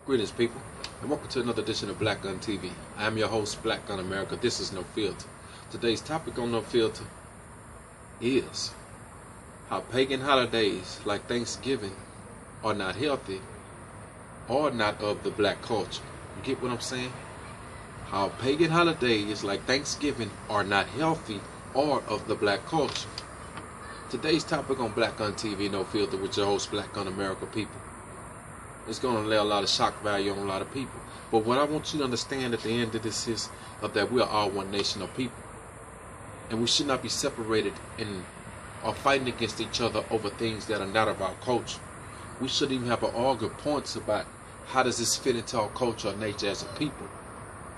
Greetings, people, and welcome to another edition of Black Gun TV. I am your host, Black Gun America. This is No Filter. Today's topic on No Filter is how pagan holidays like Thanksgiving are not healthy or not of the black culture. You get what I'm saying? How pagan holidays like Thanksgiving are not healthy or of the black culture. Today's topic on Black Gun TV, No Filter, with your host, Black Gun America, people. It's going to lay a lot of shock value on a lot of people. But what I want you to understand at the end of this is that we are all one nation of people. And we should not be separated or fighting against each other over things that are not of our culture. We shouldn't even have an argument points about how does this fit into our culture or nature as a people.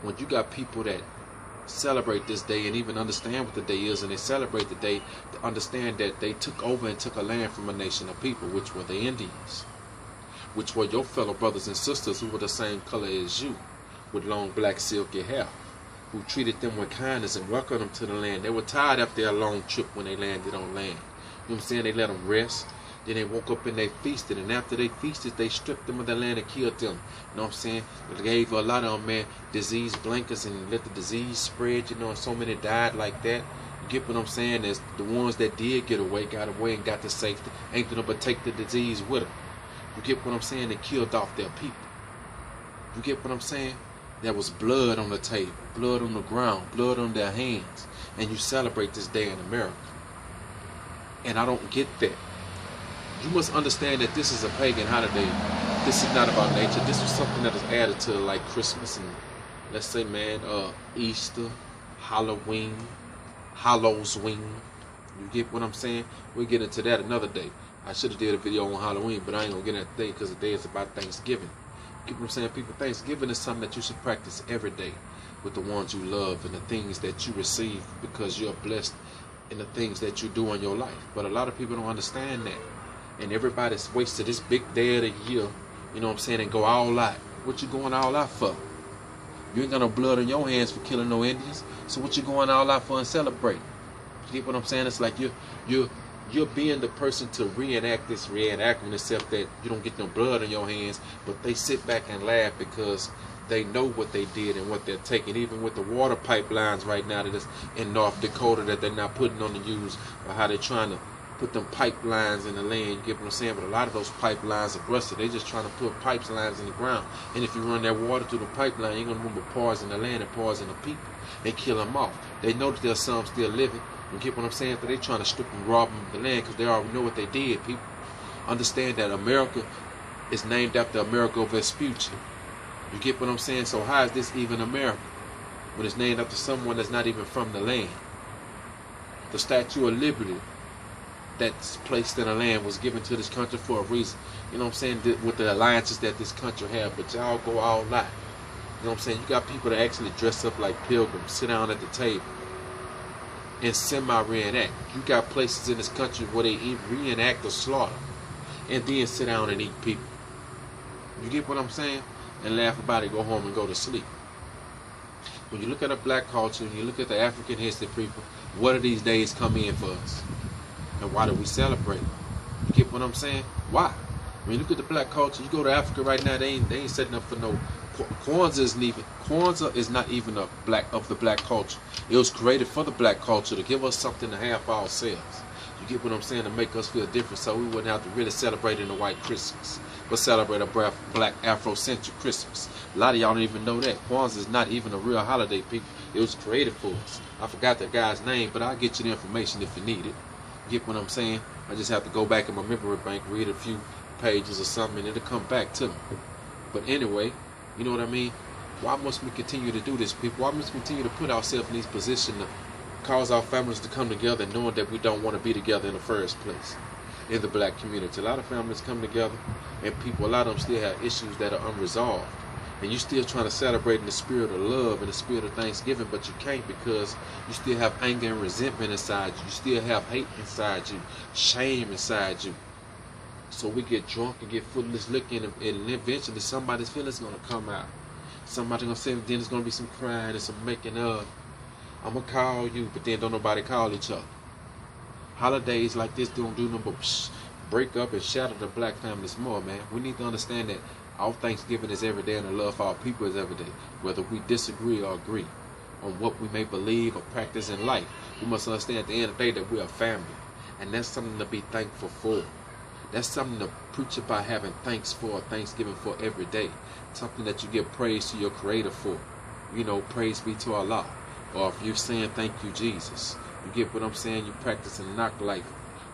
When you got people that celebrate this day and even understand what the day is, and they celebrate the day to understand that they took over and took a land from a nation of people, which were the Indians, which were your fellow brothers and sisters who were the same color as you, with long black silky hair, who treated them with kindness and welcomed them to the land. They were tired after their long trip when they landed on land. You know what I'm saying? They let them rest. Then they woke up and they feasted, and after they feasted, they stripped them of their land and killed them. You know what I'm saying? They gave a lot of them, man, disease blankets and let the disease spread, you know, and so many died like that. You get what I'm saying? As the ones that did get away, got away and got to safety, ain't gonna but take the disease with them. You get what I'm saying? They killed off their people. You get what I'm saying? There was blood on the table, blood on the ground, blood on their hands. And you celebrate this day in America. And I don't get that. You must understand that this is a pagan holiday. This is not about nature. This was something that is added to like Christmas and, let's say, man, Easter, Halloween, Halloween. You get what I'm saying? We'll get into that another day. I should have did a video on Halloween, but I ain't gonna get into that today because today is about Thanksgiving. You get what I'm saying, people? Thanksgiving is something that you should practice every day with the ones you love and the things that you receive because you're blessed in the things that you do in your life. But a lot of people don't understand that. And everybody's wasted this big day of the year, you know what I'm saying, and go all out. What you going all out for? You ain't got no blood on your hands for killing no Indians. So what you going all out for and celebrate? You get what I'm saying? It's like you're being the person to reenact this reenactment, except that you don't get no blood on your hands, but they sit back and laugh because they know what they did and what they're taking. Even with the water pipelines right now that is in North Dakota that they're not putting on the news, or how they're trying to put them pipelines in the land. You get what I'm saying? But a lot of those pipelines are busted. They're just trying to put pipelines in the ground. And if you run that water through the pipeline, you're going to remove poison in the land and poison the people. They kill them off. They know that there's some still living. You get what I'm saying? So they trying to strip and rob them of the land because they already know what they did. People understand that America is named after Amerigo Vespucci. You get what I'm saying? So how is this even America when it's named after someone that's not even from the land? The Statue of Liberty that's placed in the land was given to this country for a reason. You know what I'm saying? With the alliances that this country have, but y'all go all out. You know what I'm saying? You got people that actually dress up like pilgrims, sit down at the table and semi-reenact. You got places in this country where they reenact the slaughter and then sit down and eat people. You get what I'm saying? And laugh about it, go home and go to sleep. When you look at the black culture, and you look at the African history people, what do these days come in for us? And why do we celebrate? You get what I'm saying? Why? When you look at the black culture, you go to Africa right now, they ain't setting up for no Kwanzaa is not even of the black culture. It was created for the black culture to give us something to have for ourselves. You get what I'm saying? To make us feel different, so we wouldn't have to really celebrate in the white Christmas, but celebrate a black Afrocentric Christmas. A lot of y'all don't even know that Kwanzaa is not even a real holiday, people. It was created for us. I forgot the guy's name, but I'll get you the information if you need it. You get what I'm saying? I just have to go back in my memory bank, read a few pages or something, and it'll come back to me. But anyway, you know what I mean? Why must we continue to do this, people? Why must we continue to put ourselves in these positions to cause our families to come together, knowing that we don't want to be together in the first place in the black community? A lot of families come together, and people, a lot of them still have issues that are unresolved. And you still trying to celebrate in the spirit of love and the spirit of Thanksgiving, but you can't because you still have anger and resentment inside you. You still have hate inside you, shame inside you. So we get drunk and get full of this liquor, and eventually somebody's feelings gonna come out. Somebody gonna say, then there's gonna be some crying and some making up. I'm gonna call you, but then don't nobody call each other. Holidays like this don't do nothing but break up and shatter the black families more, man. We need to understand that Our Thanksgiving is every day, and the love for our people is every day. Whether we disagree or agree on what we may believe or practice in life, we must understand at the end of the day that we are family. And that's something to be thankful for. That's something to preach about having thanks for, Thanksgiving for every day. Something that you give praise to your Creator for. You know, praise be to Allah. Or if you're saying thank you, Jesus. You get what I'm saying? You practicing knock life.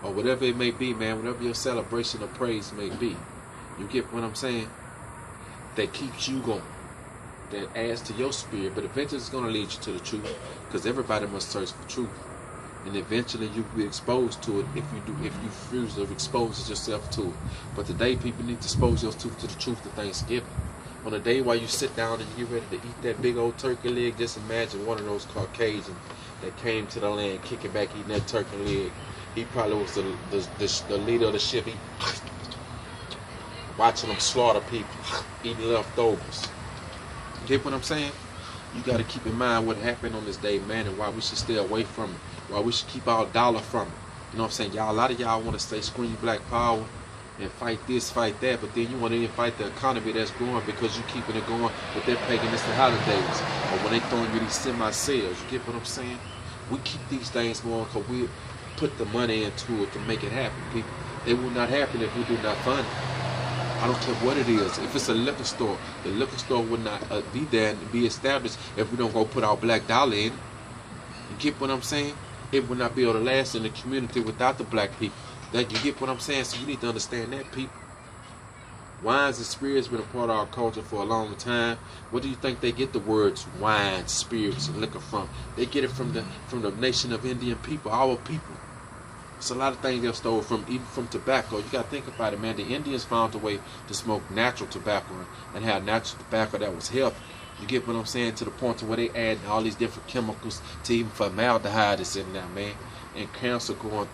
Or whatever it may be, man. Whatever your celebration of praise may be. You get what I'm saying? That keeps you going. That adds to your spirit. But eventually it's going to lead you to the truth. Because everybody must search for truth. And eventually you'll be exposed to it if you refuse to expose yourself to it. But today people need to expose yourself to the truth of Thanksgiving. On the day while you sit down and you get ready to eat that big old turkey leg, just imagine one of those Caucasians that came to the land kicking back eating that turkey leg. He probably was the leader of the ship. He watching them slaughter people, eating leftovers. You get what I'm saying? You got to keep in mind what happened on this day, man, and why we should stay away from it. Why we should keep our dollar from it. You know what I'm saying? Y'all, a lot of y'all want to say scream black power and fight this, fight that, but then you want to even fight the economy that's growing because you keeping it going with their paganistic holidays. Or when they throwing you these semi-sales. You get what I'm saying? We keep these things going because we put the money into it to make it happen, people. It will not happen if we do not fund it. I don't care what it is. If it's a liquor store, the liquor store would not be there and be established if we don't go put our black dollar in. You get what I'm saying? It would not be able to last in the community without the black people. That, you get what I'm saying? So you need to understand that, people. Wines and spirits been a part of our culture for a long time. Where do you think they get the words wine, spirits, and liquor from? They get it from the nation of Indian people, our people. It's a lot of things they've stole from, even from tobacco. You got to think about it, man. The Indians found a way to smoke natural tobacco and have natural tobacco that was healthy. You get what I'm saying? To the point to where they add all these different chemicals to even formaldehyde is in there, man. And cancer going,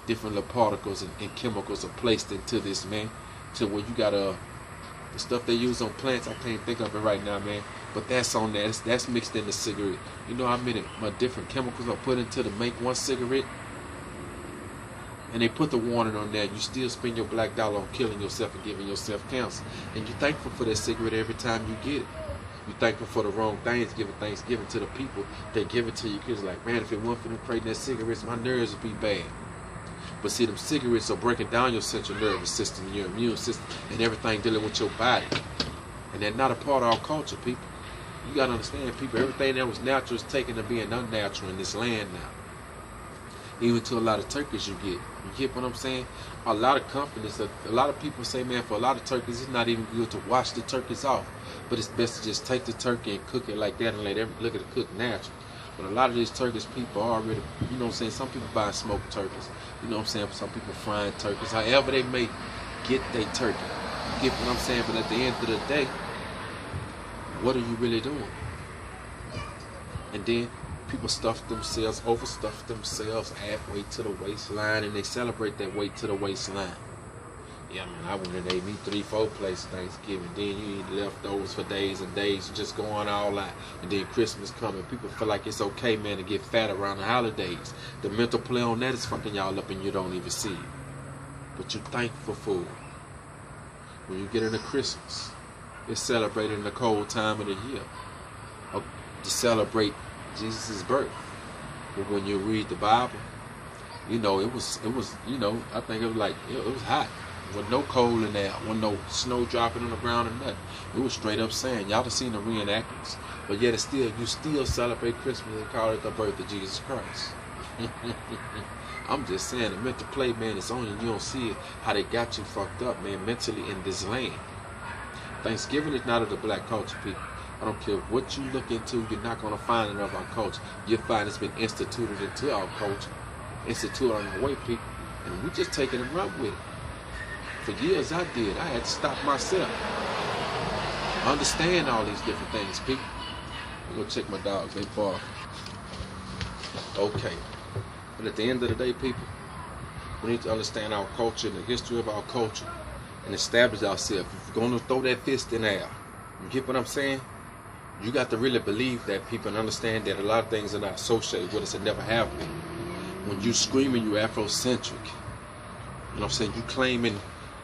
different little particles and chemicals are placed into this, man. To where you got the stuff they use on plants, I can't think of it right now, man. But that's on there. That's mixed in the cigarette. You know how many different chemicals are put into to make one cigarette? And they put the warning on there. You still spend your black dollar on killing yourself and giving yourself cancer. And you're thankful for that cigarette every time you get it. You're thankful for the wrong things, giving Thanksgiving to the people that give it to you. Kids like, man, if it weren't for them creating that cigarettes, my nerves would be bad. But see, them cigarettes are breaking down your central nervous system, your immune system, and everything dealing with your body. And they're not a part of our culture, people. You got to understand, people, everything that was natural is taken to being unnatural in this land now. Even to a lot of turkeys you get. You get what I'm saying? A lot of companies, a lot of people say, man, for a lot of turkeys, it's not even good to wash the turkeys off. But it's best to just take the turkey and cook it like that and let everyone look at it cook natural. But a lot of these turkeys, people are already, you know what I'm saying, some people buy smoked turkeys. You know what I'm saying? Some people frying turkeys. However they may get their turkey. You get what I'm saying? But at the end of the day, what are you really doing? And then people stuff themselves, overstuff themselves halfway to the waistline, and they celebrate that weight to the waistline. Yeah, man, I went and ate me 3-4 plates Thanksgiving. Then you eat leftovers for days and days, just going all out. And then Christmas coming. People feel like it's okay, man, to get fat around the holidays. The mental play on that is fucking y'all up and you don't even see it. But you're thankful for it. When you get into Christmas, it's celebrated in the cold time of the year. To celebrate Jesus' birth. But when you read the Bible, you know, it was, you know, I think it was like, it was hot. With no cold in there, with no snow dropping on the ground or nothing. It was straight up saying, y'all have seen the reenactments, but yet it's still, you still celebrate Christmas and call it the birth of Jesus Christ. I'm just saying, the mental play, man, it's on you. You don't see it, how they got you fucked up, man, mentally in this land. Thanksgiving is not of the black culture, people. I don't care what you look into, you're not going to find it of our culture. You'll find it's been instituted into our culture, instituted on our way, people, and we just taking and run with it. For years I did. I had to stop myself. Understand all these different things, people. I'm going to check my dogs. They bark. Okay. But at the end of the day, people, we need to understand our culture and the history of our culture and establish ourselves. If you're going to throw that fist in the air, you get what I'm saying? You got to really believe that, people, and understand that a lot of things are not associated with us and never have been. When you screaming, you Afrocentric. You know what I'm saying? You claiming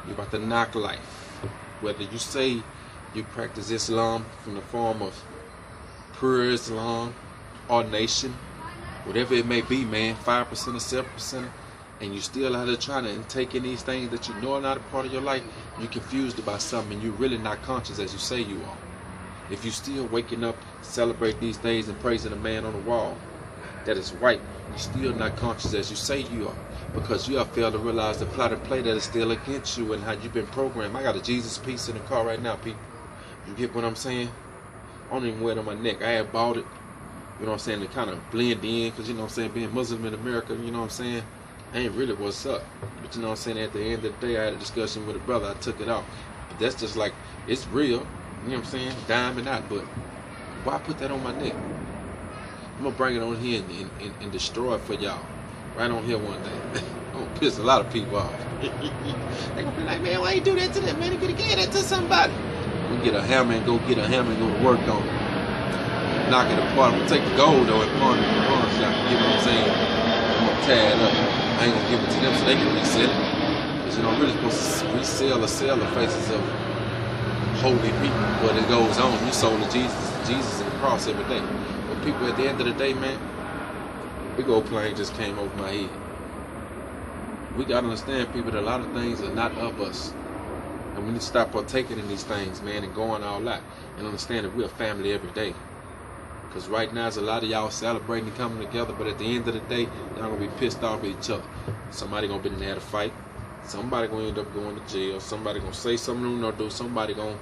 you're about to knock life. Whether you say you practice Islam from the form of pure Islam or nation, whatever it may be, man, 5% or 7%, and you still out there trying to take in these things that you know are not a part of your life, you're confused about something, and you're really not conscious as you say you are. If you still waking up, celebrate these days and praising the man on the wall that is white, you're still not conscious as you say you are, because you have failed to realize the plot and play that is still against you and how you've been programmed. I got a Jesus piece in the car right now, people. You get what I'm saying? I don't even wear it on my neck. I had bought it, you know what I'm saying, to kind of blend in, because, you know what I'm saying, being Muslim in America, you know what I'm saying, ain't really what's up. But you know what I'm saying, at the end of the day, I had a discussion with a brother, I took it off. But that's just like, it's real, you know what I'm saying, diamond out, but why put that on my neck? I'm going to bring it on here and destroy it for y'all, right on here one day. I'm going to piss a lot of people off. They're going to be like, man, why you do that to them, man? You could have gave that to somebody. We get a hammer and go get a hammer and go to work on it. Knock it apart. I'm going to take the gold, though, and pawn it in the pawn shop. You know what I'm saying? I'm going to tie it up. I ain't going to give it to them so they can resell it. Because, you know, I'm really supposed to resell or sell the faces of holy people. But it goes on. You sold to Jesus and the cross every day. But people, at the end of the day, man, big old plane just came over my head. We got to understand, people, that a lot of things are not of us. And we need to stop partaking in these things, man, and going all out. And understand that we're a family every day. Because right now, there's a lot of y'all celebrating and coming together, but at the end of the day, y'all going to be pissed off at each other. Somebody going to be in there to fight. Somebody going to end up going to jail. Somebody going to say something or do. Somebody going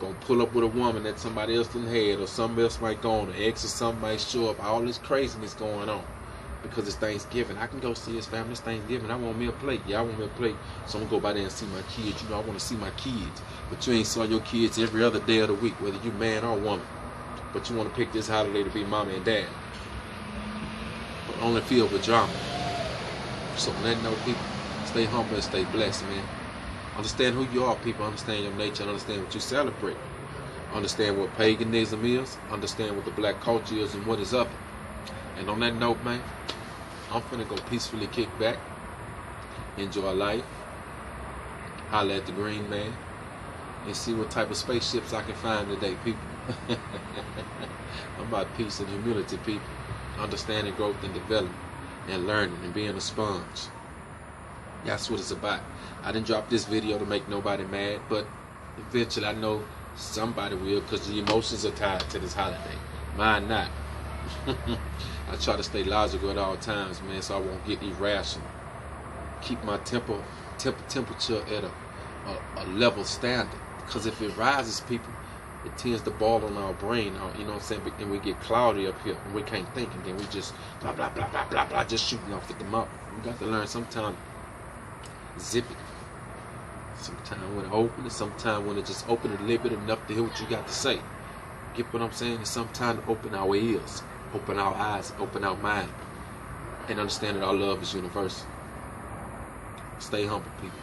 to pull up with a woman that somebody else didn't have, or somebody else might go on, an ex or something might show up. All this craziness going on. Because it's Thanksgiving. I can go see his family. It's Thanksgiving. I want me a plate. Yeah, I want me a plate. So I'm going to go by there and see my kids. You know, I want to see my kids. But you ain't saw your kids every other day of the week, whether you man or woman. But you want to pick this holiday to be mama and dad. But only filled with drama. So on that note, people, stay humble and stay blessed, man. Understand who you are, people. Understand your nature and understand what you celebrate. Understand what paganism is. Understand what the black culture is and what is of it. And on that note, man, I'm finna go peacefully kick back, enjoy life, holler at the green man, and see what type of spaceships I can find today, people. I'm about peace and humility, people. Understanding growth and development, and learning and being a sponge. That's what it's about. I didn't drop this video to make nobody mad, but eventually I know somebody will, because the emotions are tied to this holiday. Mine not. I try to stay logical at all times, man, so I won't get irrational. Keep my temperature at a level standard. Because if it rises, people, it tends to ball on our brain, you know what I'm saying? And we get cloudy up here, and we can't think, and then we just blah, blah, blah, blah, blah, blah, just shooting off at the mouth. We got to learn sometime zip it. Sometime when it open, and sometime when it just open a little bit enough to hear what you got to say. Get what I'm saying? It's sometime to open our ears, open our eyes, open our mind, and understand that our love is universal. Stay humble, people.